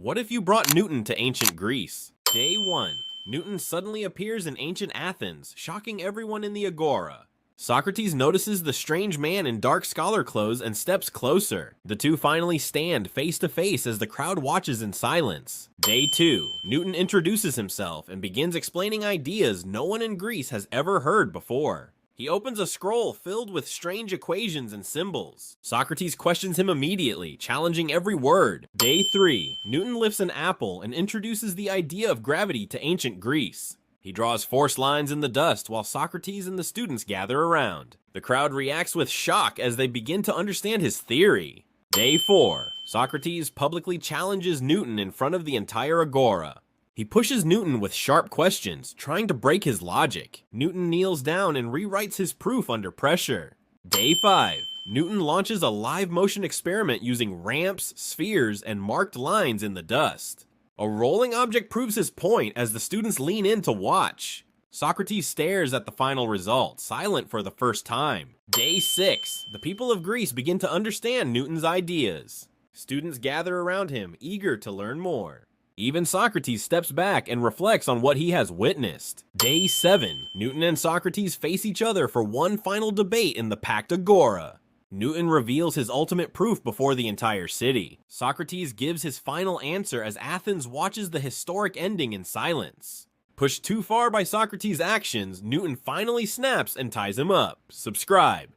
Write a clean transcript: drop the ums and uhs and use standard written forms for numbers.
What if you brought Newton to ancient Greece? Day 1. Newton suddenly appears in ancient Athens, shocking everyone in the agora. Socrates notices the strange man in dark scholar clothes and steps closer. The two finally stand face to face as the crowd watches in silence. Day 2. Newton introduces himself and begins explaining ideas no one in Greece has ever heard before. He opens a scroll filled with strange equations and symbols. Socrates questions him immediately, challenging every word. Day 3. Newton lifts an apple and introduces the idea of gravity to ancient Greece. He draws force lines in the dust while Socrates and the students gather around. The crowd reacts with shock as they begin to understand his theory. Day 4. Socrates publicly challenges Newton in front of the entire agora. He pushes Newton with sharp questions, trying to break his logic. Newton kneels down and rewrites his proof under pressure. Day 5. Newton launches a live motion experiment using ramps, spheres, and marked lines in the dust. A rolling object proves his point as the students lean in to watch. Socrates stares at the final result, silent for the first time. Day 6. The people of Greece begin to understand Newton's ideas. Students gather around him, eager to learn more. Even Socrates steps back and reflects on what he has witnessed. Day 7. Newton and Socrates face each other for one final debate in the packed agora. Newton reveals his ultimate proof before the entire city. Socrates gives his final answer as Athens watches the historic ending in silence. Pushed too far by Socrates' actions, Newton finally snaps and ties him up. Subscribe.